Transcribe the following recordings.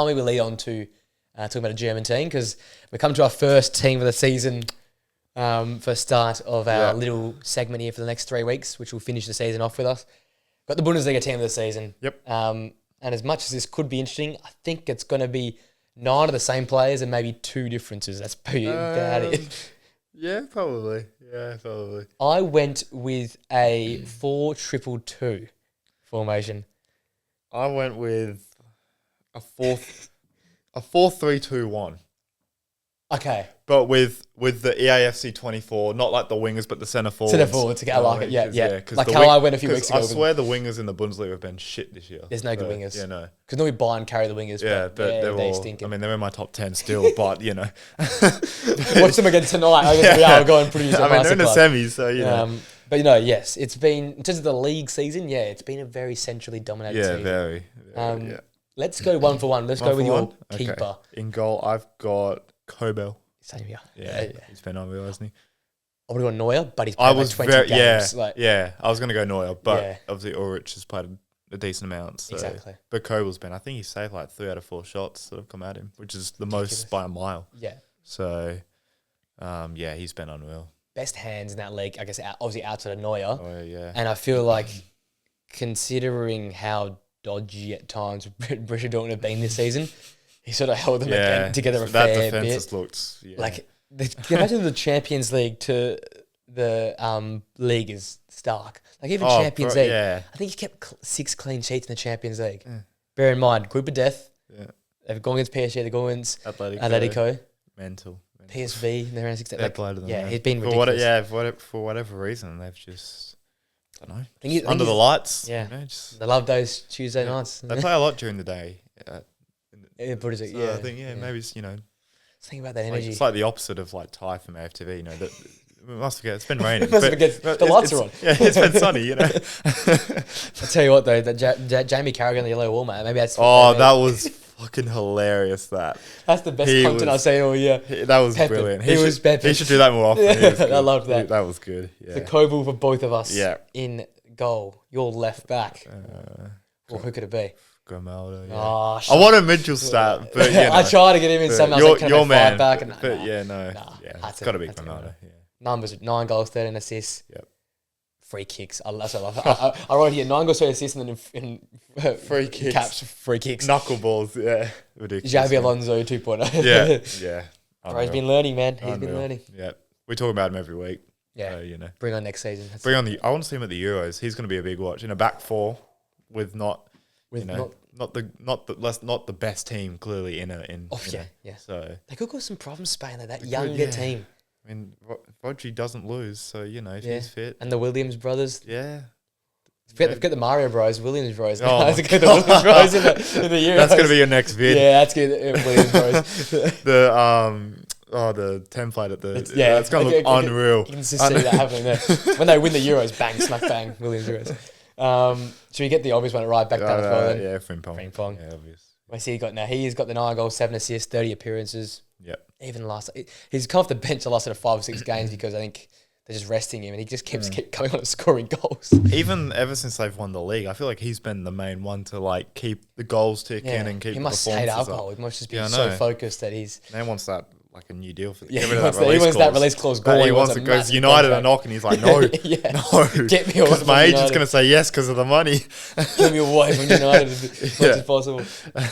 We will lead on to talking about a German team because we come to our first team of the season for start of our little segment here for the next 3 weeks, which will finish the season off with us. Got the Bundesliga team of the season. Yep. And as much as this could be interesting, I think it's going to be 9 of the same players and maybe 2 differences. That's pretty about it. Yeah, probably. I went with a 4-2-2 formation. I went with a 4-3-2-1. Okay. But with the EAFC 24, not like the wingers, but the centre forwards. Centre forwards, I like it. Yeah. Like how I went a few weeks ago. I swear the wingers in the Bundesliga have been shit this year. There's no good wingers. Yeah, no. Because normally Bayern carry the wingers. Yeah, but they're all stinking. I mean, they're in my top 10 still, but, you know. Watch them again tonight. I guess we are going pretty I mean, they're in the semis, so, you know. But, you know, yes, it's been, in terms of the league season, it's been a very centrally dominated season. Very. Let's go 1 for 1. Let's go with your keeper. Okay. In goal, I've got Kobel. Same here. Yeah. He's been unreal, hasn't he? I would have gone Neuer, but he's played like 20 games. I was going to go Neuer, but obviously Ulrich has played a decent amount. So. Exactly. But Kobel's been, I think he's saved like 3 out of 4 shots that have come at him, which is the most by a mile. Yeah. So, he's been unreal. Best hands in that league, I guess, obviously outside of Neuer. Oh, yeah. And I feel like, considering how dodgy at times Borussia Dortmund have been this season, he sort of held them together a fair bit. That defence just looks... Yeah. Like, imagine the Champions League to the league is stark. Like, even Champions League, I think he kept 6 clean sheets in the Champions League. Yeah. Bear in mind, group of death. Yeah. They've gone against PSG, they've gone against Atletico. Mental. PSV, they're around 6. They've played them. Yeah, he's been ridiculous. For whatever reason, they've just... I don't know. I under the lights. Yeah. You know, they love those Tuesday nights. They play a lot during the day. What is it? So I think, maybe it's, you know... Think about that energy. It's like the opposite of like Thai from AFTV, you know. We must forget, it's been raining. The lights are on. Yeah, it's been sunny, you know. I'll tell you what though, that Jamie Carragher on the yellow wall, mate. Maybe that's... that was fucking hilarious, that. That's the best content I've seen all year. That was brilliant. He was pepping. He should do that more often. I loved that. That was good, yeah. The Kobel for both of us in goal. Your left back. Who could it be? Grimaldo, Oh, I wanted Mitchell start, but you know, I tried to get him in somehow. Your man, back and it's got to be Grimaldo. Yeah. Numbers: 9 goals, 13 assists. Yep. Free kicks. I wrote here 9 goals, 13 assists, and then in free kicks, caps, free kicks, knuckleballs. Yeah, ridiculous. Xabi Alonso 2.0. Yeah. Bro, he's been learning, man. He's been learning. Yeah, we talk about him every week. Yeah, so, you know, bring on next season. I want to see him at the Euros. He's going to be a big watch in a back four with not the best team clearly So they could cause some problems, Spain. That younger team. I mean, Rodri doesn't lose, so you know if he's fit. And the Williams brothers. Yeah. They've got the Mario Bros, Williams Bros. Oh, let's get the Williams Bros in the Euros. That's gonna be your next vid. Yeah, that's good. Williams Bros. The template at the that's gonna look unreal. You can just see that happening there. When they win the Euros, bang, smack bang, Williams Euros. Should we get the obvious one right back down as well then? Yeah, Frimpong. Yeah, obvious. What's he got now? He's got the 9 goals, 7 assists, 30 appearances. Yep. Even he's come off the bench the last 5 or 6 games because I think they're just resting him and he just keeps coming on and scoring goals. Even ever since they've won the league, I feel like he's been the main one to like keep the goals ticking and keep the performances up. He must hate alcohol. He must just be so focused that he's... Man wants that like a new deal for he wants that release clause gone. He wants to go to United a knock and he's like, no, no. Get me away because my agent's going to say yes because of the money. Get me away from United as much as possible.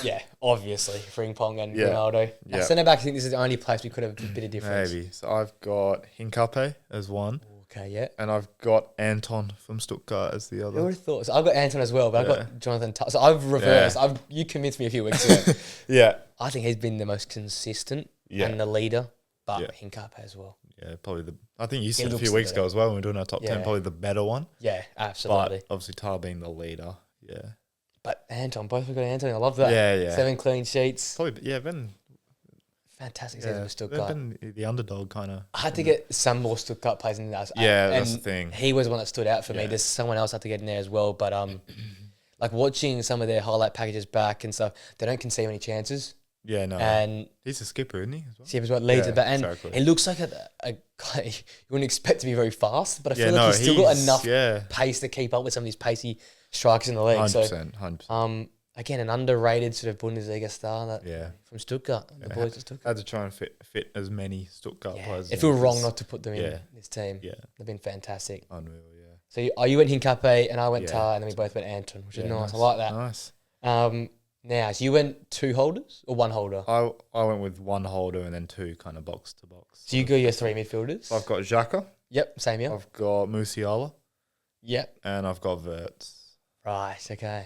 Yeah, obviously, Frimpong and Ronaldo. At centre-back, I think this is the only place we could have a bit of difference. Maybe. So I've got Hincapié as one. Okay, yeah. And I've got Anton from Stuttgart as the other. I would have thought. So I've got Anton as well, but I've got Jonathan. So I've reversed. You convinced me a few weeks ago. Yeah. I think he's been the most consistent and the leader, but Hincapié as well. Yeah, probably I think you said a few weeks ago as well when we were doing our top 10, probably the better one. Yeah, absolutely. But obviously Tyler being the leader. Yeah. But Anton, both we've got Anton. I love that. Yeah. 7 clean sheets. Probably, been... Fantastic season with Stuttgart. Been the underdog kind of. I had to get some more Stuttgart players in there. Yeah, that's the thing. He was the one that stood out for me. There's someone else I had to get in there as well. But like watching some of their highlight packages back and stuff, they don't concede any chances. Yeah, no. And he's a skipper, isn't he? Skipper's what leads it back. And it looks like a guy you wouldn't expect to be very fast, but I feel like he's still got enough pace to keep up with some of these pacey strikers in the league. 100%. again, an underrated sort of Bundesliga star from Stuttgart, the boys at Stuttgart. Had to try and fit as many Stuttgart players. It feels wrong not to put them in this team. Yeah. They've been fantastic. Unreal, yeah. So you went Hincape and I went Tar, and then we both went Anton, which is nice. I like that. Nice. Now, so you went 2 holders or 1 holder? I went with 1 holder and then 2 kind of box to box. So you go your 3 midfielders? So I've got Xhaka. Yep, same here. I've got Musiala. Yep. And I've got Wirtz. Right, okay.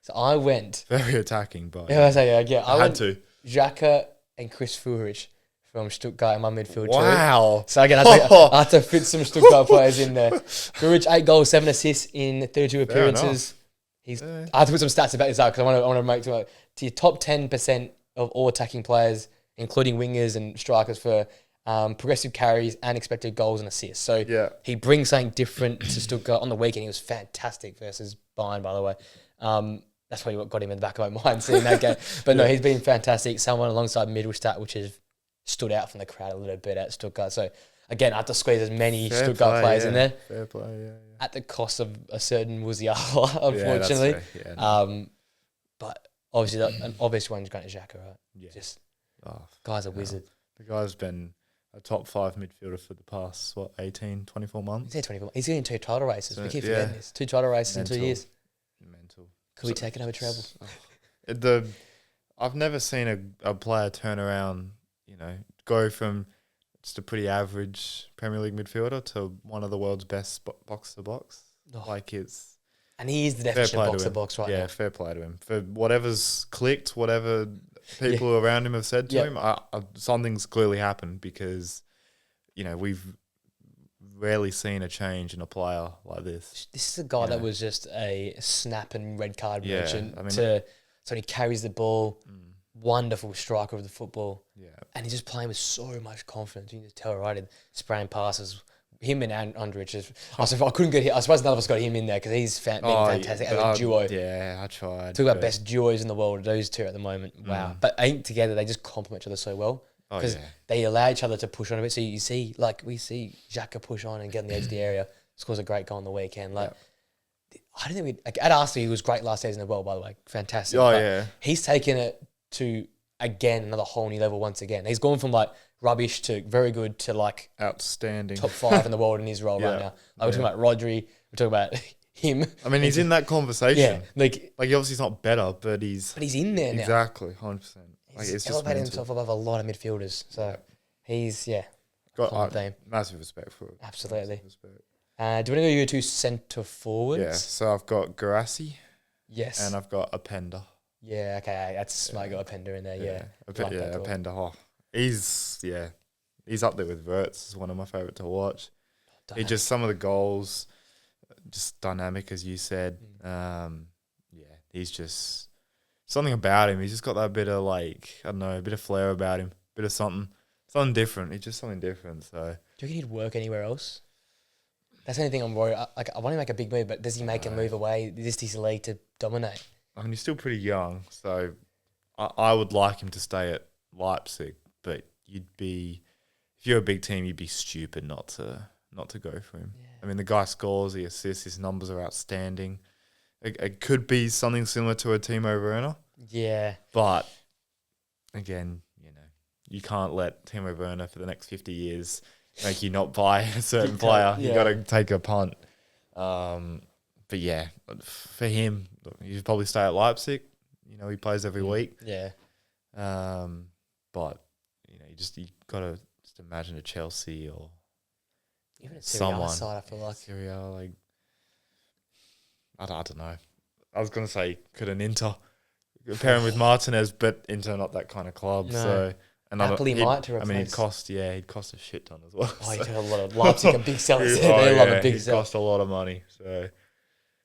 So I went... Very attacking, but... I had to. Xhaka and Chris Führich from Stuttgart in my midfield Wow. too. So again, I had to fit some Stuttgart players in there. Führich, 8 goals, 7 assists in 32 appearances. I have to put some stats about this out because I want to make to your top 10% of all attacking players, including wingers and strikers for progressive carries and expected goals and assists. So he brings something different to Stuttgart. On the weekend, he was fantastic versus Bayern, by the way. That's probably what got him in the back of my mind seeing that game. But no, he's been fantastic. Someone alongside Mittelstadt, which has stood out from the crowd a little bit at Stuttgart. So again, I have to squeeze as many Stuttgart players in there. Fair play, yeah. At the cost of a certain Musiala, unfortunately. Yeah, no. But obviously, an obvious one's going to Xhaka, right? Yeah. Just guy's a wizard. The guy's been a top 5 midfielder for the past, 18, 24 months? He's 24. He's getting 2 title races. We keep forgetting this. 2 title races in 2 years. Mental. Could we take another treble? I've never seen a player turn around, go from just a pretty average Premier League midfielder to one of the world's best box to box. And he is the definition of box to box right now. Yeah, fair play to him. For whatever's clicked, whatever people around him have said to him, something's clearly happened because, we've rarely seen a change in a player like this. This is a guy that was just a snap and red card merchant. So he carries the ball, wonderful striker of the football. Yeah. And he's just playing with so much confidence. You can just tell, right? Spraying passes. Him and Andrich. I couldn't get him. I suppose none of us got him in there because he's been fantastic as a duo. Yeah, I tried. Talk about best duos in the world, those two at the moment. Wow. But ain't together, they just complement each other so well. Because they allow each other to push on a bit. So you see, we see Xhaka push on and get on the edge of the area. Scores a great goal on the weekend. I don't think at Arsenal, he was great last season as well, by the way. Fantastic. He's taken it to, again, another whole new level once again. He's gone from rubbish to very good to outstanding. Top 5 in the world in his role right now. We're talking about Rodri. We're talking about him. I mean, he's in that conversation. Yeah. He obviously is not better, but he's in there now. Exactly, 100%. He's elevated himself above a lot of midfielders. So he's, got massive respect for it. Absolutely. Do you want to go your 2 centre forwards? Yeah, so I've got Garassi. Yes. And I've got Openda. Yeah, okay. That's smart. I got Openda in there, Openda. Oh, he's up there with Wirtz. Is one of my favourite to watch. He just, some of the goals, just dynamic, as you said. He's just... something about him. He's just got that bit of I don't know, a bit of flair about him, bit of something different. He's just something different. So, do you reckon he'd work anywhere else? That's the only thing I'm worried. I want to make a big move, but does he make a move away? Is this his league to dominate? I mean, he's still pretty young, so I would like him to stay at Leipzig. But if you're a big team, you'd be stupid not to go for him. Yeah. I mean, the guy scores, he assists, his numbers are outstanding. It could be something similar to a Timo Werner. Yeah. But, again, you can't let Timo Werner for the next 50 years make you not buy a certain player. You got to take a punt. But, for him, he'd probably stay at Leipzig. He plays every week. Yeah. But, you got to just imagine a Chelsea or even a Serie A side, I feel like. Serie A, I don't know. I was going to say, could an Inter pair him with Martinez, but Inter not that kind of club. No. So, Napoli might to replace. I mean, he'd cost a shit ton as well. Oh, he'd have a lot of Leipzig and big sellers. They love a big seller. Cost a lot of money. So,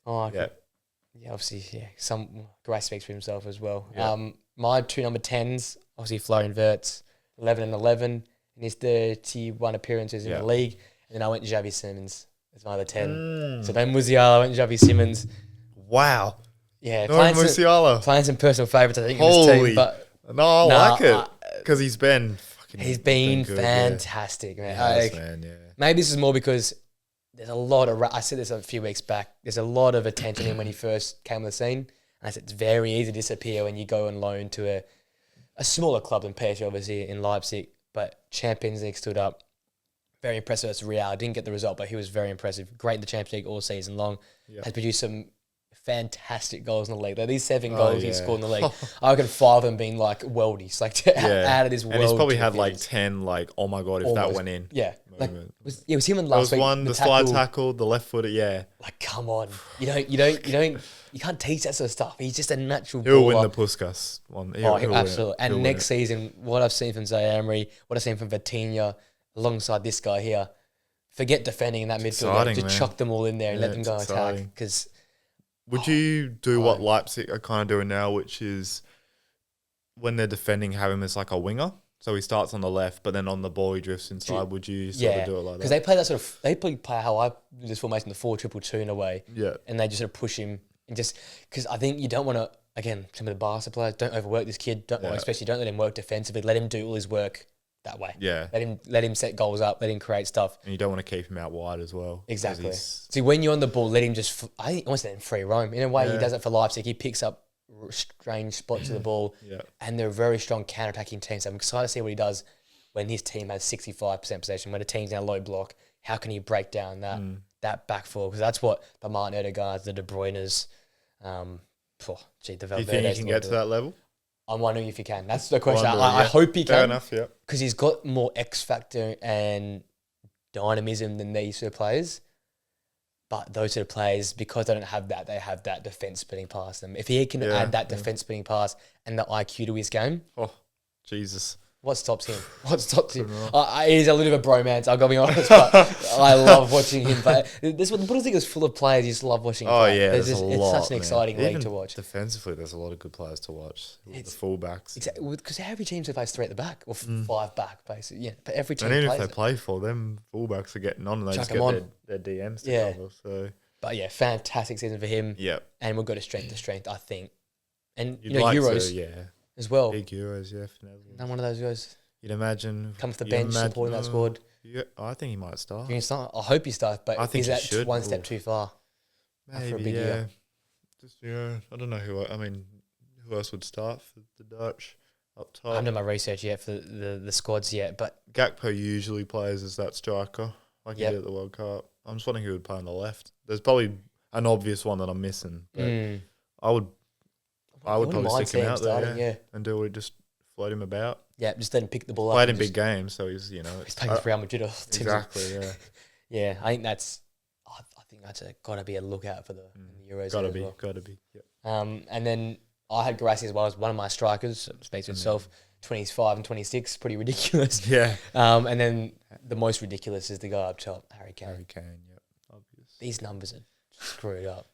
obviously, some Grace speaks for himself as well. Yeah. My 2 number 10s, obviously Florian Wirtz, 11 and 11 in his 31 appearances in the league, and then I went Xavi Simons as my other 10. So then Musiala, I went Xavi Simons. Wow. Yeah, Musiala. Playing some personal favourites, I think, in this team. But I like it because he's been good, fantastic, man. Maybe this is more because there's a lot of... I said this a few weeks back. There's a lot of attention in when he first came on the scene. And it's very easy to disappear when you go on loan to a smaller club than PSG, obviously, in Leipzig. But Champions League stood up. Very impressive as Real. Didn't get the result, but he was very impressive. Great in the Champions League all season long. Has produced some fantastic goals in the league. Like these 7 goals he scored in the league, I reckon 5 of them being like worldies, like out of this world. And he's probably had like 10, like, oh my God, if almost, that went in. Yeah. Like, it was him and last week. The slide tackle, the left footer, Like, come on. You can't teach that sort of stuff. He's just a natural baller. He'll win the Puskas one. Absolutely. And next season, what I've seen from Zaire Emery, what I've seen from Vitinha, alongside this guy here, forget defending in that midfield. Just chuck them all in there and let them go and attack. Because would you do what Leipzig are kind of doing now, which is when they're defending, have him as like a winger? So he starts on the left, but then on the ball he drifts inside. Would you sort of do it like that? Because they play that they play how I do this formation, the 4-2-2 in a way. Yeah. And they just sort of push him. And just because I think you don't want to, again, some of the Barca players, don't overwork this kid. Especially don't let him work defensively. Let him do all his work that way. Yeah. Let him set goals up. Let him create stuff. And you don't want to keep him out wide as well. Exactly. See, when you're on the ball, let him just, I think almost let him free roam. In a way, he does it for Leipzig. He picks up strange spots of the ball. And they're a very strong counter-attacking team. So I'm excited to see what he does when his team has 65% possession, when a team's in a low block. How can he break down that back four? Because that's what the Martin Odegaards, the De Bruyne's, the Valverde's. Do you think he can get to that level? I'm wondering if he can. That's the question. I hope he can. Fair enough, yeah. Because he's got more X factor and dynamism than these sort of players. But those sort of players, because they don't have that, they have that defence spinning past them. If he can add that defence spinning pass and the IQ to his game. Oh, Jesus. What stops him? It is a little bit of a bromance, I'll be honest, but I love watching him. But this Bundesliga is full of players you just love watching. Oh, yeah, there's a lot, it's such an exciting league to watch. Defensively, there's a lot of good players to watch. The fullbacks. Exactly, because every team plays 3 at the back, or 5 back, basically. Yeah, but every team plays. And even plays if they play for them, fullbacks are getting on and they just get their DMs to cover. So. But yeah, fantastic season for him. Yeah. And we'll go to strength to strength, I think. And, Euros. As well. Big Euros, yeah. For Netherlands. None one of those guys. You'd imagine. Come off the bench, supporting that squad. Yeah, I think he might start. I hope he starts, but I think is that one step too far? Maybe, for a big year? Just, I don't know who else would start for the Dutch up top. I haven't done my research yet for the squads yet, but Gakpo usually plays as that striker, like he did at the World Cup. I'm just wondering who would play on the left. There's probably an obvious one that I'm missing, but I would probably stick him out there and do it, just float him about. Yeah, just let him pick the ball up. Played in big games, so he's he's playing for Real Madrid. Exactly, yeah. Yeah, I think that's got to be a lookout for the Euros. Got to be. Yep. And then I had Garassi as well as one of my strikers. Speaks for itself. 25 and 26, pretty ridiculous. Yeah. And then the most ridiculous is the guy up top, Harry Kane. Yep, obvious. These numbers are screwed up.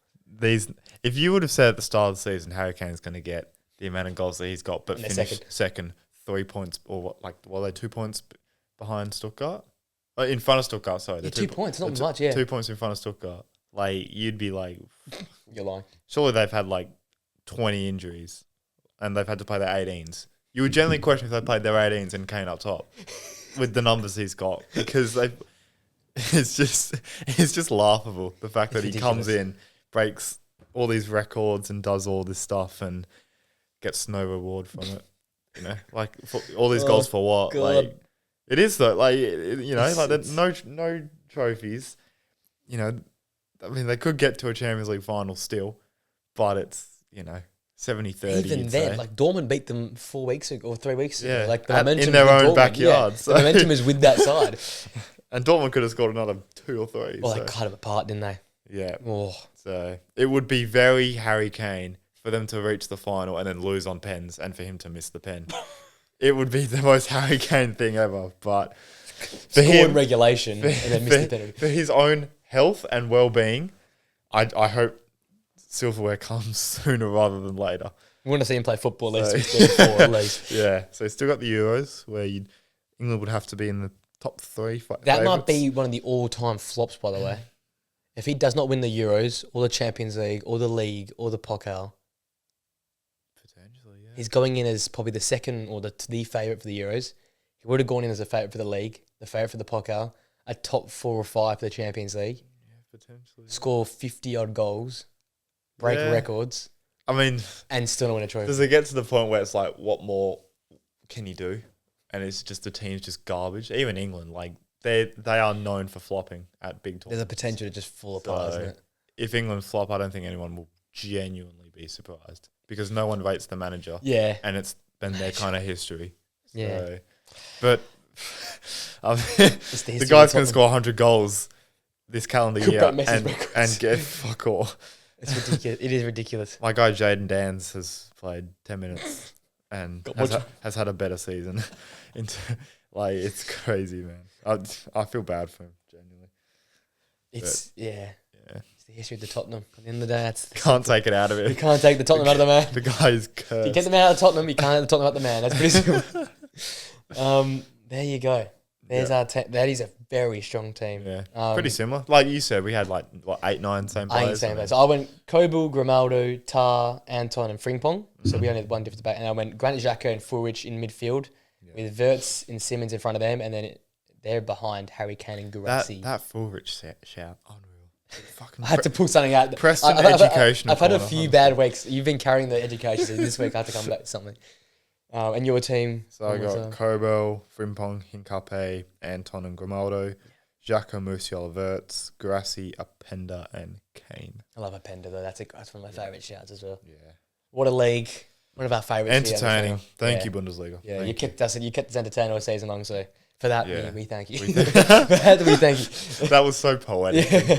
If you would have said at the start of the season Harry Kane's going to get the amount of goals that he's got, but finish second, 3 points, or they're 2 points behind Stuttgart? In front of Stuttgart, sorry. Yeah, 2 points, not much, yeah. 2 points in front of Stuttgart. Like, you'd be like... You're lying. Surely they've had, 20 injuries, and they've had to play their 18s. You would generally question if they played their 18s and Kane up top, with the numbers he's got, because it's just laughable, the fact that he comes in, breaks all these records and does all this stuff and gets no reward from it. For all these goals for what? God. It is though. No trophies. They could get to a Champions League final still, but it's 70-30. Even then, Dortmund beat them 4 weeks ago or 3 weeks ago. Yeah, the momentum in their own Dortmund, backyard. Yeah. So. The momentum is with that side. And Dortmund could have scored another 2 or 3. Well, they cut them apart, didn't they? Yeah. Oh. So it would be very Harry Kane for them to reach the final and then lose on pens and for him to miss the pen. It would be the most Harry Kane thing ever. But for him, regulation and then miss the penalty. For his own health and well-being, I hope silverware comes sooner rather than later. We want to see him play football at least. Yeah. So he's still got the Euros where England would have to be in the top 3. That might be one of the all-time flops, by the way. If he does not win the Euros or the Champions League or the League or the Pokal, potentially, yeah. He's going in as probably the second or the favourite for the Euros. He would have gone in as a favourite for the League, the favourite for the Pokal, a top 4 or 5 for the Champions League. Yeah, potentially. Score 50-odd goals, break records. I mean, and still not win a trophy. Does it get to the point where it's like, what more can you do? And it's just the team's just garbage. Even England, like they are known for flopping at big tournaments. There's a potential to just fall apart, isn't it? If England flop, I don't think anyone will genuinely be surprised because no one rates the manager. Yeah, and it's been their kind of history. Yeah, so, but I mean, the guy's going to score 100 goals this calendar year and get fuck all. It's ridiculous. It is ridiculous. My guy Jaden Dans has played 10 minutes and has had a better season. It's crazy, man. I feel bad for him, genuinely. It's It's the history of the Tottenham. At the end of the day, can't take it out of it. You can't take the Tottenham out of the man. The guy is cursed. If you get the man out of Tottenham, you can't have the Tottenham out of the man. That's pretty simple. There you go. There's our that is a very strong team. Yeah, pretty similar. Like you said, we had 8, 9 same players. So I went Kobel, Grimaldo, Tar, Anton, and Frimpong. So we only had one difference. And I went Granit Xhaka and Fulrich in midfield with Wirtz and Simmons in front of them, and then they're behind Harry Kane and Gurazzi. That Fulrich shout, unreal. I had to pull something out. Preston educational. I've had a few bad weeks. You've been carrying the education. So this week I had to come back to something. And your team? So I got Kobel, Frimpong, Hincapié, Anton and Grimaldo, Xhaka, Musiala, Wirtz, Gurazzi, Openda and Kane. I love Openda though. That's one of my favourite shouts as well. Yeah. What a league. One of our favourites. Entertaining. Thank you, Bundesliga. Yeah, you kept us entertained all season long, so for that we thank you. For that we thank you. That was so poetic. Yeah.